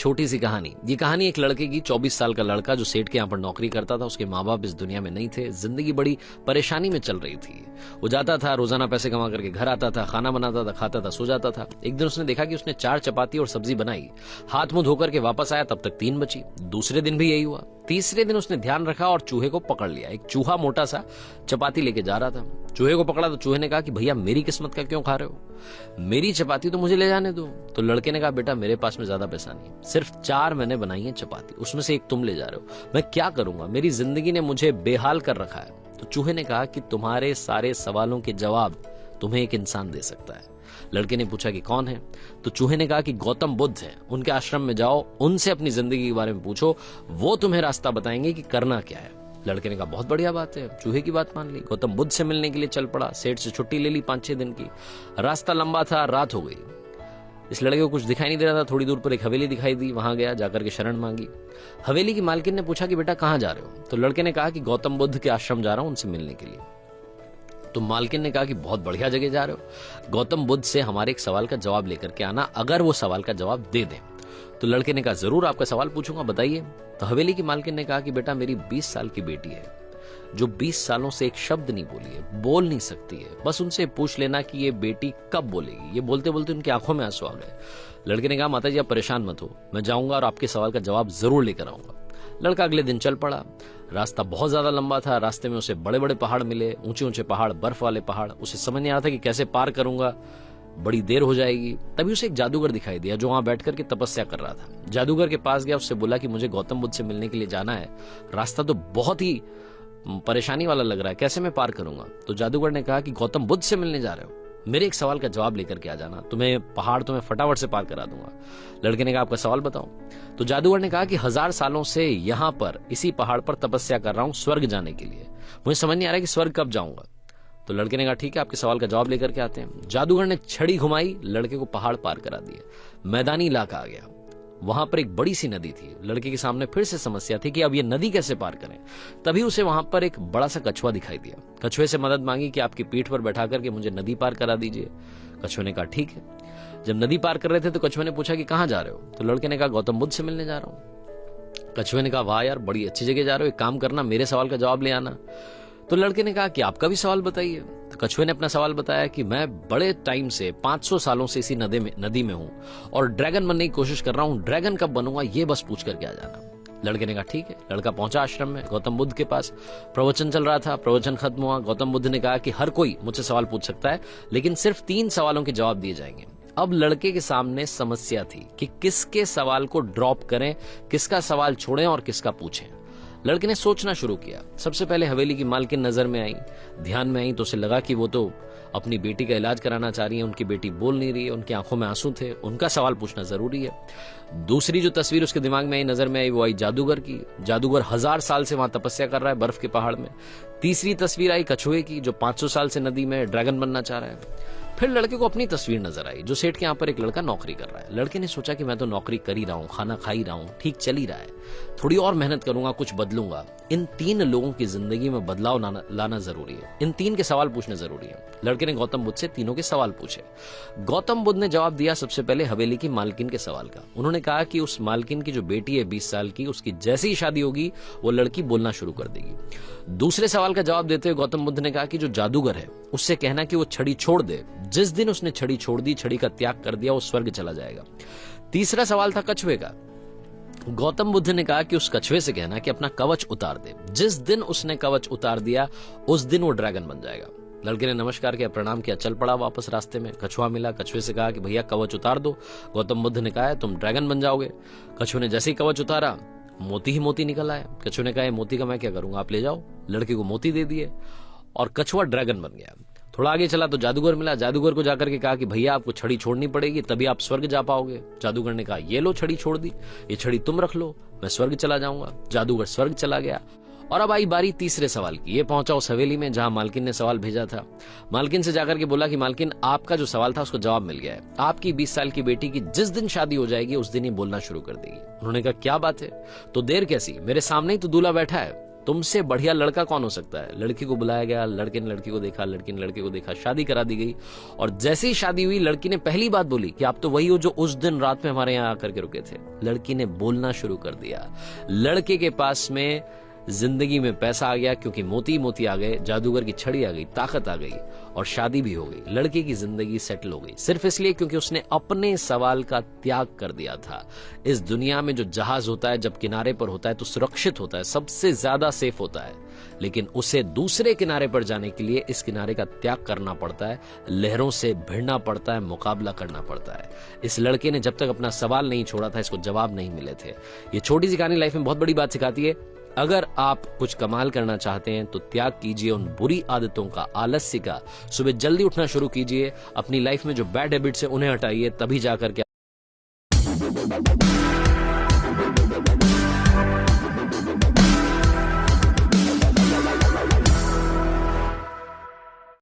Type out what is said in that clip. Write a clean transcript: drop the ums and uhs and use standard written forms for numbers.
छोटी सी कहानी। ये कहानी एक लड़के की, 24 साल का लड़का जो सेठ के यहाँ पर नौकरी करता था। उसके माँ बाप इस दुनिया में नहीं थे, जिंदगी बड़ी परेशानी में चल रही थी। वो जाता था, रोजाना पैसे कमा करके घर आता था, खाना बनाता था, खाता था, सो जाता था। एक दिन उसने देखा कि उसने 4 चपाती और सब्जी बनाई, हाथ मुंह धोकर के वापस आया, तब तक 3 बची। दूसरे दिन भी यही हुआ। तीसरे दिन उसने ध्यान रखा और चूहे को पकड़ लिया। एक चूहा मोटा सा चपाती लेके जा रहा था। चूहे को पकड़ा तो चूहे ने कहा कि भैया मेरी किस्मत का क्यों खा रहे हो, मेरी चपाती तो मुझे ले जाने दो। तो लड़के ने कहा बेटा मेरे पास में ज्यादा पैसा नहीं है, सिर्फ 4 मैंने बनाई है चपाती, उसमें से एक तुम ले जा रहे हो, मैं क्या करूंगा, मेरी जिंदगी ने मुझे बेहाल कर रखा है। तो चूहे ने कहा कि तुम्हारे सारे सवालों के जवाब तुम्हें एक इंसान दे सकता है। लड़के ने पूछा कि कौन है? तो चूहे ने कहा कि गौतम बुद्ध है, उनके आश्रम में जाओ, उनसे अपनी जिंदगी के बारे में पूछो, वो तुम्हें रास्ता बताएंगे कि करना क्या है। लड़के ने कहा बहुत बढ़िया बात है, चूहे की बात मान ली। गौतम बुद्ध से मिलने के लिए चल पड़ा। सेठ से छुट्टी ले ली 5-6 दिन की। रास्ता लंबा था, रात हो गई। इस लड़के को कुछ दिखाई नहीं दे रहा था। थोड़ी दूर पर एक हवेली दिखाई दी, वहां गया, जाकर के शरण मांगी। हवेली की मालकिन ने पूछा कि बेटा कहां जा रहे हो? तो लड़के ने कहा कि गौतम बुद्ध के आश्रम जा रहा हूं, उनसे मिलने के लिए। तो मालकिन ने कहा कि बहुत बढ़िया जगह जा रहे हो, गौतम बुद्ध से हमारे एक सवाल का जवाब लेकर के आना, अगर वो सवाल का जवाब दे दें। तो लड़के ने कहा जरूर आपका सवाल पूछूंगा, बताइए। तो हवेली की मालकिन ने कहा कि बेटा मेरी 20 साल की बेटी है, जो 20 सालों से एक शब्द नहीं बोली है, बोल नहीं सकती है। बस उनसे पूछ लेना कि ये बेटी कब बोलेगी। ये बोलते बोलते उनकी आंखों में आंसू आ गए। लड़के ने कहा माता जी आप परेशान मत हो, मैं जाऊंगा और आपके सवाल का जवाब जरूर लेकर आऊंगा। लड़का अगले दिन चल पड़ा। रास्ता बहुत ज्यादा लंबा था। रास्ते में उसे बड़े बड़े पहाड़ मिले, ऊंचे ऊंचे पहाड़, बर्फ वाले पहाड़। उसे समझ नहीं आ रहा था कि कैसे पार करूंगा, बड़ी देर हो जाएगी। तभी उसे एक जादूगर दिखाई दिया जो वहां बैठकर के तपस्या कर रहा था। जादूगर के पास गया, उससे बोला कि मुझे गौतम बुद्ध से मिलने के लिए जाना है, रास्ता तो बहुत ही परेशानी वाला लग रहा है, कैसे मैं पार करूंगा? तो जादूगर ने कहा कि गौतम बुद्ध से मिलने जा रहे हो, मेरे एक सवाल का जवाब लेकर के आ जाना, पहाड़ तुम्हें फटाफट से पार करा दूंगा। लड़के ने कहा आपका सवाल बताओ। तो जादूगर ने कहा कि 1000 सालों से यहां पर इसी पहाड़ पर तपस्या कर रहा हूं स्वर्ग जाने के लिए, मुझे समझ नहीं आ रहा कि स्वर्ग कब जाऊंगा। तो लड़के ने कहा ठीक है आपके सवाल का जवाब लेकर के आते हैं। जादूगर ने छड़ी घुमाई, लड़के को पहाड़ पार करा दिए। मैदानी इलाका आ गया, वहां पर एक बड़ी सी नदी थी। लड़के के सामने फिर से समस्या थी कि अब ये नदी कैसे पार करें। तभी उसे वहां पर एक बड़ा सा कछुआ दिखाई दिया। कछुए से मदद मांगी कि आपकी पीठ पर बैठा करके मुझे नदी पार करा दीजिए। कछुए ने कहा ठीक है। जब नदी पार कर रहे थे तो कछुए ने पूछा कि कहां जा रहे हो? तो लड़के ने कहा गौतम बुद्ध से मिलने जा रहा हूं। कछुए ने कहा वाह यार बड़ी अच्छी जगह जा रहे हो, एक काम करना मेरे सवाल का जवाब ले आना। तो लड़के ने कहा कि आपका भी सवाल बताइए। तो कछुए ने अपना सवाल बताया कि मैं बड़े टाइम से 500 सालों से इसी नदी में हूं और ड्रैगन बनने की कोशिश कर रहा हूं, ड्रैगन कब बनूंगा ये बस पूछ करके आ जाना। लड़के ने कहा ठीक है। लड़का पहुंचा आश्रम में, गौतम बुद्ध के पास। प्रवचन चल रहा था, प्रवचन खत्म हुआ। गौतम बुद्ध ने कहा कि हर कोई मुझसे सवाल पूछ सकता है, लेकिन सिर्फ 3 सवालों के जवाब दिए जाएंगे। अब लड़के के सामने समस्या थी कि किसके सवाल को ड्रॉप करें, किसका सवाल छोड़ें और किसका पूछें। लड़के ने सोचना शुरू किया। सबसे पहले हवेली की मालकिन नजर में आई, ध्यान में आई, तो उसे लगा कि वो तो अपनी बेटी का इलाज कराना चाह रही है, उनकी बेटी बोल नहीं रही है, उनकी आंखों में आंसू थे, उनका सवाल पूछना जरूरी है। दूसरी जो तस्वीर उसके दिमाग में आई, नजर में आई, वो आई जादूगर की। जादूगर 1000 साल से वहां तपस्या कर रहा है बर्फ के पहाड़ में। तीसरी तस्वीर आई कछुए की, जो 500 साल से नदी में ड्रैगन बनना चाह रहा है। फिर लड़के को अपनी तस्वीर नजर आई, जो सेठ के यहाँ पर एक लड़का नौकरी कर रहा है। लड़के ने सोचा कि मैं तो नौकरी कर ही रहा हूँ, खाना खा ही रहा हूँ, ठीक चल ही रहा है, थोड़ी और मेहनत करूंगा, कुछ बदलूंगा। इन 3 लोगों की जिंदगी में बदलाव लाना जरूरी है, इन 3 के सवाल पूछने जरूरी है। लड़के ने गौतम बुद्ध से तीनों के सवाल पूछे। गौतम बुद्ध ने जवाब दिया सबसे पहले हवेली की मालकिन के सवाल का। उन्होंने कहा कि उस मालकिन की जो बेटी है 20 साल की, उसकी जैसे ही शादी होगी वो लड़की बोलना शुरू कर देगी। दूसरे सवाल का जवाब देते हुए गौतम बुद्ध ने कहा कि जो जादूगर है उससे कहना कि वो छड़ी छोड़ दे, जिस दिन उसने छड़ी छोड़ दी, छड़ी का त्याग कर दिया, वो स्वर्ग चला जाएगा। तीसरा सवाल था कछुए का। गौतम बुद्ध ने कहा कि उस कछुए से कहना कि अपना कवच उतार दे, जिस दिन उसने कवच उतार दिया उस दिन वो ड्रैगन बन जाएगा। लड़के ने नमस्कार किया, प्रणाम किया, चल पड़ा वापस। रास्ते में कछुआ मिला, कछुए से कहा कि भैया कवच उतार दो। गौतम बुद्ध ने कहा तुम ड्रैगन बन जाओगे। कछुए ने जैसे ही कवच उतारा, मोती ही मोती निकल आया। कछुए ने कहा मोती का मैं क्या करूंगा, आप ले जाओ। लड़के को मोती दे दिए और कछुआ ड्रैगन बन गया। थोड़ा आगे चला तो जादूगर मिला। जादूगर को जाकर के कहा कि भैया आपको छड़ी छोड़नी पड़ेगी, तभी आप स्वर्ग जा पाओगे। जादूगर ने कहा ये लो छड़ी छोड़ दी, ये छड़ी तुम रख लो, मैं स्वर्ग चला जाऊंगा। जादूगर स्वर्ग चला गया। और अब आई बारी तीसरे सवाल की। ये पहुंचा उस हवेली में जहां मालकिन ने सवाल भेजा था। मालकिन से जाकर के बोला कि मालकिन आपका जो सवाल था उसको जवाब मिल गया है, आपकी 20 साल की बेटी की जिस दिन शादी हो जाएगी उस दिन ही बोलना शुरू कर देगी। उन्होंने कहा क्या बात है, तो देर कैसी, मेरे सामने ही तो दूल्हा बैठा है, तुमसे बढ़िया लड़का कौन हो सकता है। लड़की को बुलाया गया, लड़के ने लड़की को देखा, लड़की ने लड़के को देखा, शादी करा दी गई। और जैसे ही शादी हुई, लड़की ने पहली बात बोली कि आप तो वही हो जो उस दिन रात में हमारे यहां आकर के रुके थे। लड़की ने बोलना शुरू कर दिया। लड़के के पास में जिंदगी में पैसा आ गया, क्योंकि मोती मोती आ गए, जादूगर की छड़ी आ गई, ताकत आ गई, और शादी भी हो गई। लड़के की जिंदगी सेटल हो गई, सिर्फ इसलिए क्योंकि उसने अपने सवाल का त्याग कर दिया था। इस दुनिया में जो जहाज होता है, जब किनारे पर होता है तो सुरक्षित होता है, सबसे ज्यादा सेफ होता है, लेकिन उसे दूसरे किनारे पर जाने के लिए इस किनारे का त्याग करना पड़ता है, लहरों से भिड़ना पड़ता है, मुकाबला करना पड़ता है। इस लड़के ने जब तक अपना सवाल नहीं छोड़ा था, इसको जवाब नहीं मिले थे। ये छोटी सी कहानी लाइफ में बहुत बड़ी बात सिखाती है। अगर आप कुछ कमाल करना चाहते हैं तो त्याग कीजिए उन बुरी आदतों का, आलस्य का। सुबह जल्दी उठना शुरू कीजिए, अपनी लाइफ में जो बैड हैबिट्स है उन्हें हटाइए, तभी जाकर के